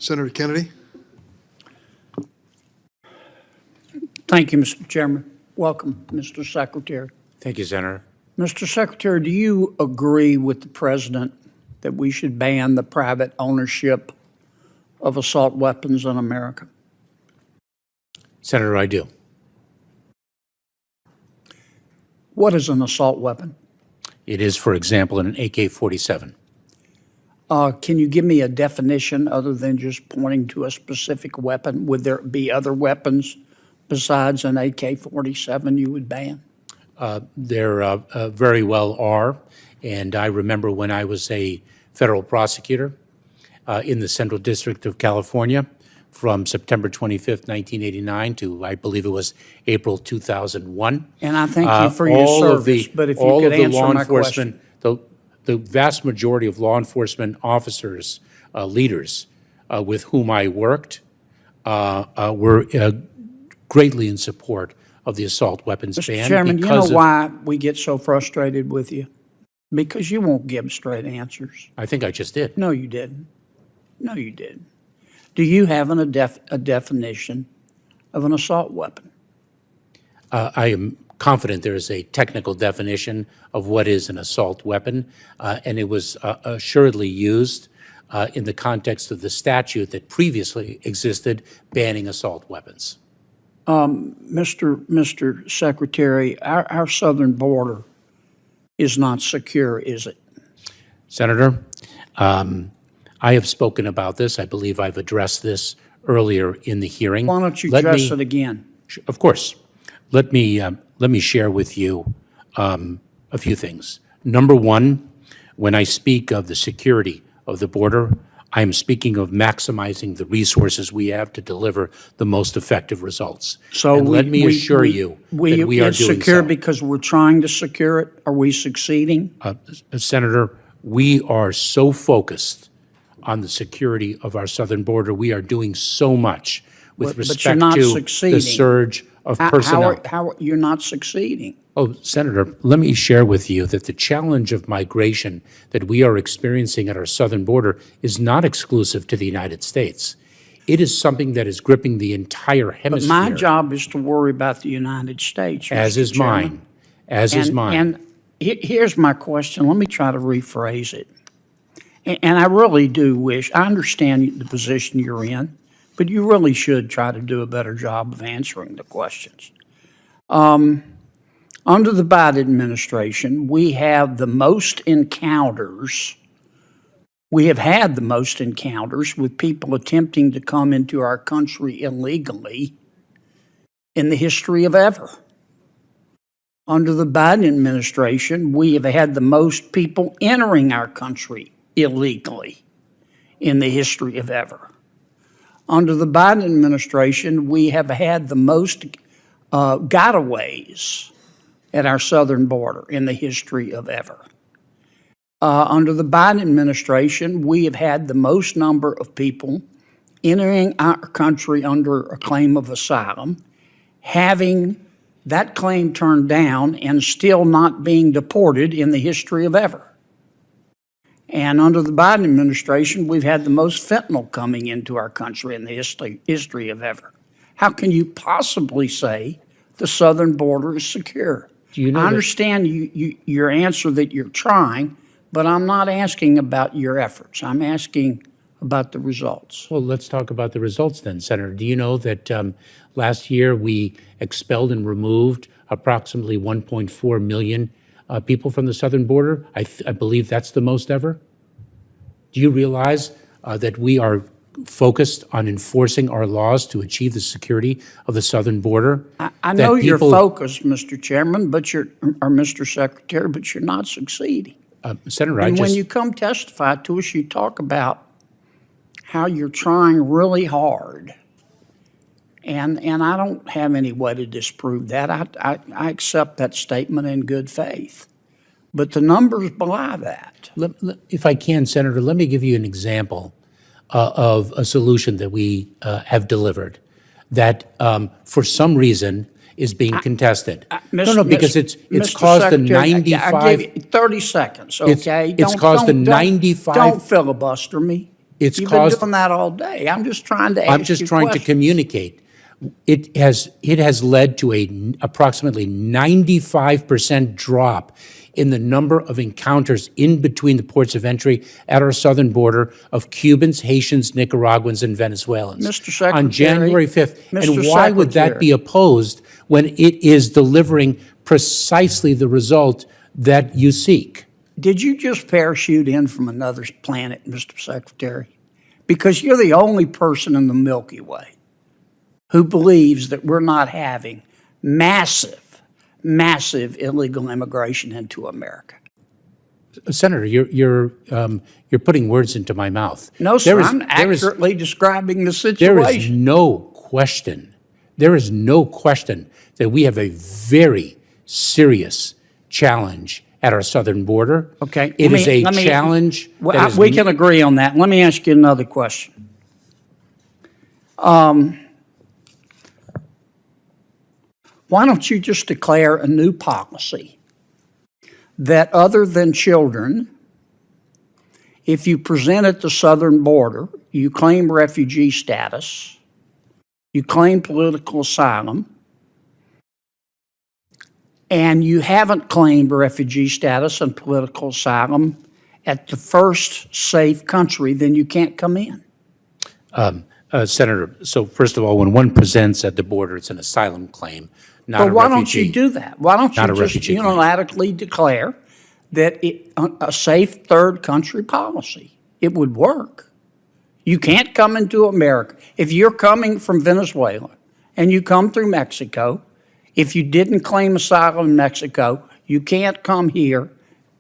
Senator Kennedy. Thank you, Mr. Chairman. Welcome, Mr. Secretary. Thank you, Senator. Mr. Secretary, do you agree with the President that we should ban the private ownership of assault weapons in America? Senator, I do. What is an assault weapon? It is, for example, an AK-47. Can you give me a definition other than just pointing to a specific weapon? Would there be other weapons besides an AK-47 you would ban? There very well are, and I remember when I was a federal prosecutor in the Central District of California from September 25th, 1989 to, I believe it was April 2001. And I thank you for your service, but if you could answer my question. The vast majority of law enforcement officers, leaders with whom I worked were greatly in support of the assault weapons ban. Mr. Chairman, you know why we get so frustrated with you? Because you won't give straight answers. I think I just did. No, you didn't. No, you didn't. Do you have a definition of an assault weapon? I am confident there is a technical definition of what is an assault weapon, and it was assuredly used in the context of the statute that previously existed banning assault weapons. Mr. Secretary, our southern border is not secure, is it? Senator, I have spoken about this. I believe I've addressed this earlier in the hearing. Why don't you address it again? Of course. Let me share with you a few things. Number one, when I speak of the security of the border, I am speaking of maximizing the resources we have to deliver the most effective results. So and let me assure you that we are doing so. It's secure because we're trying to secure it? Are we succeeding? Senator, we are so focused on the security of our southern border. We are doing so much with respect to the surge of personnel. How you're not succeeding? Oh, Senator, let me share with you that the challenge of migration that we are experiencing at our southern border is not exclusive to the United States. It is something that is gripping the entire hemisphere. But my job is to worry about the United States, as is mine. As is mine. And here's my question. Let me try to rephrase it. And I really do wish, I understand the position you're in, but you really should try to do a better job of answering the questions. Under the Biden administration, we have the most encounters, we have had the most encounters with people attempting to come into our country illegally in the history of ever. Under the Biden administration, we have had the most people entering our country illegally in the history of ever. Under the Biden administration, we have had the most gotaways at our southern border in the history of ever. Under the Biden administration, we have had the most number of people entering our country under a claim of asylum, having that claim turned down and still not being deported in the history of ever. And under the Biden administration, we've had the most fentanyl coming into our country in the history of ever. How can you possibly say the southern border is secure? Do you know I understand your answer that you're trying, but I'm not asking about your efforts. I'm asking about the results. Well, let's talk about the results then, Senator. Do you know that last year we expelled and removed approximately 1.4 million people from the southern border? I believe that's the most ever. Do you realize that we are focused on enforcing our laws to achieve the security of the southern border? I know you're focused, Mr. Chairman, or Mr. Secretary, but you're not succeeding. Senator, and when you come testify to us, you talk about how you're trying really hard. And I don't have any way to disprove that. I accept that statement in good faith. But the numbers belie that. If I can, Senator, let me give you an example of a solution that we have delivered that for some reason is being contested. Because it's caused a 95. I gave you 30 seconds, okay? It's caused a 95. Don't filibuster me. It's You've caused. been doing that all day. I'm just trying to ask I'm just you trying to questions. communicate. It has led to approximately 95% drop in the number of encounters in between the ports of entry at our southern border of Cubans, Haitians, Nicaraguans, and Venezuelans. Mr. Secretary, on January 5th. Mr. And why would that Secretary. be opposed when it is delivering precisely the result that you seek? Did you just parachute in from another planet, Mr. Secretary? Because you're the only person in the Milky Way who believes that we're not having massive, massive illegal immigration into America. Senator, you're putting words into my mouth. No, sir, There is- I'm there is- accurately describing the There is situation. no question, that we have a very serious challenge at our southern border. Okay, It is a let me- challenge Well, that is we can agree on that. Let me ask you another question. Why don't you just declare a new policy that other than children, if you present at the southern border, you claim refugee status, you claim political asylum, and you haven't claimed refugee status and political asylum at the first safe country, then you can't come in. Senator, so first of all, when one presents at the border, it's an asylum claim, not a But why refugee. don't you do that? Why don't Not you a just refugee claim. unilaterally declare that a safe third country policy? It would work. You can't come into America. If you're coming from Venezuela and you come through Mexico, if you didn't claim asylum in Mexico, you can't come here.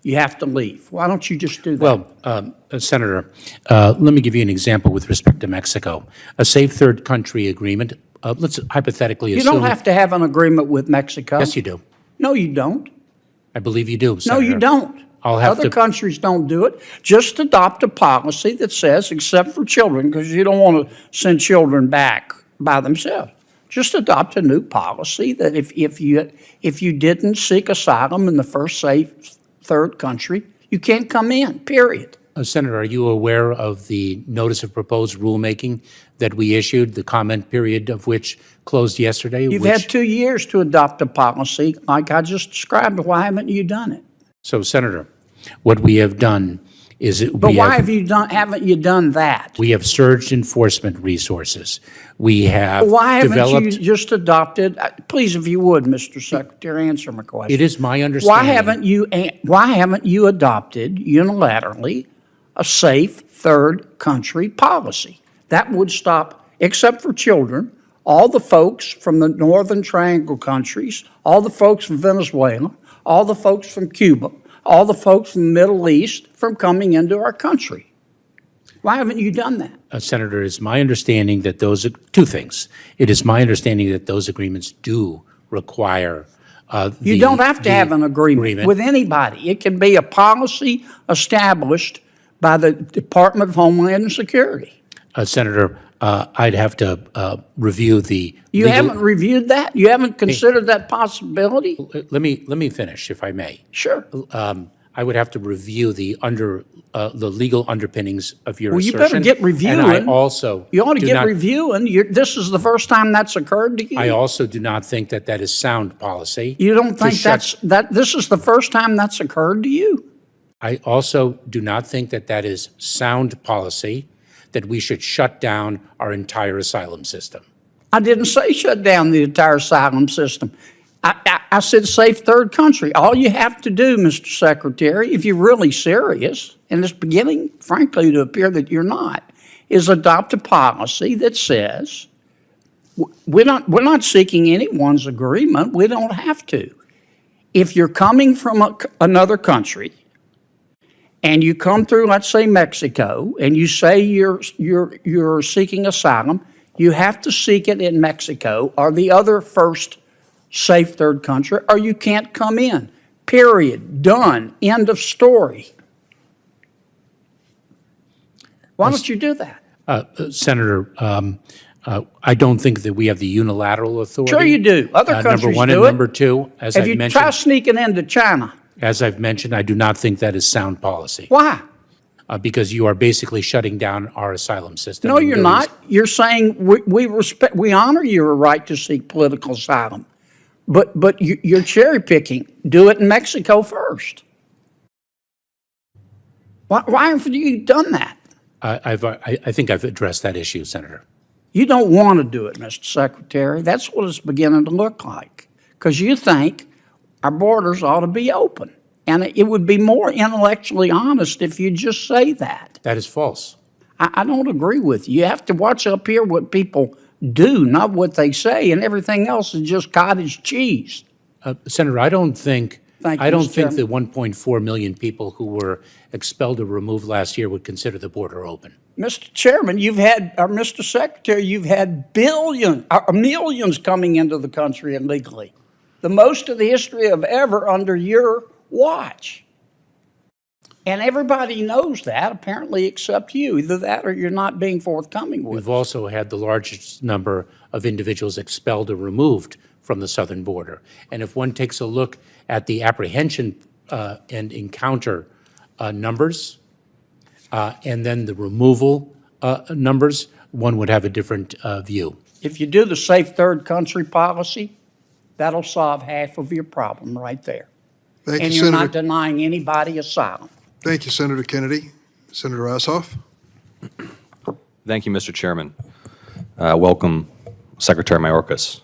You have to leave. Why don't you just do that? Well, Senator, let me give you an example with respect to Mexico. A safe third country agreement, let's hypothetically you assume. don't have to have an agreement with Mexico. Yes, you do. No, you don't. I believe you do, No, Senator. you don't. I'll have Other to- countries don't do it. Just adopt a policy that says, except for children, because you don't want to send children back by themselves. Just adopt a new policy that if you didn't seek asylum in the first safe third country, you can't come in, period. Senator, are you aware of the notice of proposed rulemaking that we issued, the comment period of which closed yesterday? You've had 2 years to adopt a policy like I just described. Why haven't you done it? So, Senator, what we have done is But why haven't you done that? we have surged enforcement resources. We have Why haven't developed. you just adopted, please, if you would, Mr. Secretary, answer my question. It is my understanding. Why haven't you adopted unilaterally a safe third country policy? That would stop, except for children, all the folks from the Northern Triangle countries, all the folks from Venezuela, all the folks from Cuba, all the folks from the Middle East from coming into our country. Why haven't you done that? Senator, it is my understanding that those are two things. It is my understanding that those agreements do require You don't have to have an agreement with anybody. It can be a policy established by the Department of Homeland Security. Senator, I'd have to review the. You legal- haven't reviewed that? You haven't considered that possibility? Let me finish, if I may. Sure. I would have to review the legal underpinnings of your Well, you assertion. better get And reviewing. I also You ought to do get not- reviewing. This is the first time that's occurred to you. I also do not think that that is sound policy. You don't to think shut- this is the first time that's occurred to you? I also do not think that that is sound policy, that we should shut down our entire asylum system. I didn't say shut down the entire asylum system. I said safe third country. All you have to do, Mr. Secretary, if you're really serious, and it's beginning, frankly, to appear that you're not, is adopt a policy that says we're not seeking anyone's agreement. We don't have to. If you're coming from another country and you come through, let's say, Mexico, and you say you're seeking asylum, you have to seek it in Mexico or the other first safe third country, or you can't come in. Period. Done. End of story. Why don't you do that? Senator, I don't think that we have the unilateral authority. Sure you do. Other countries Number one do and it. number two, as If I've you mentioned, try sneaking into China, I do not think that is sound policy. why? because you are basically shutting down our asylum system. No, and you're really- not. You're saying we honor your right to seek political asylum, but you're cherry picking. Do it in Mexico first. Why haven't you done that? I think I've addressed that issue, Senator. You don't want to do it, Mr. Secretary. That's what it's beginning to look like. Because you think our borders ought to be open. And it would be more intellectually honest if you just say that. That is false. I don't agree with you. You have to watch up here what people do, not what they say, and everything else is just cottage cheese. Senator, I don't think Thank you, I don't Mr. think Chairman. the 1.4 million people who were expelled or removed last year would consider the border open. Mr. Chairman, Mr. Secretary, you've had millions coming into the country illegally. The most of the history of ever under your watch. And everybody knows that, apparently, except you. Either that or you're not being forthcoming with We've it. also had the largest number of individuals expelled or removed from the southern border. And if one takes a look at the apprehension and encounter numbers, and then the removal numbers, one would have a different view. If you do the safe third country policy, that'll solve half of your problem right there. Thank And you, you're not Senator. denying anybody asylum. Thank you, Senator Kennedy. Senator Ossoff. Thank you, Mr. Chairman. Welcome, Secretary Mayorkas.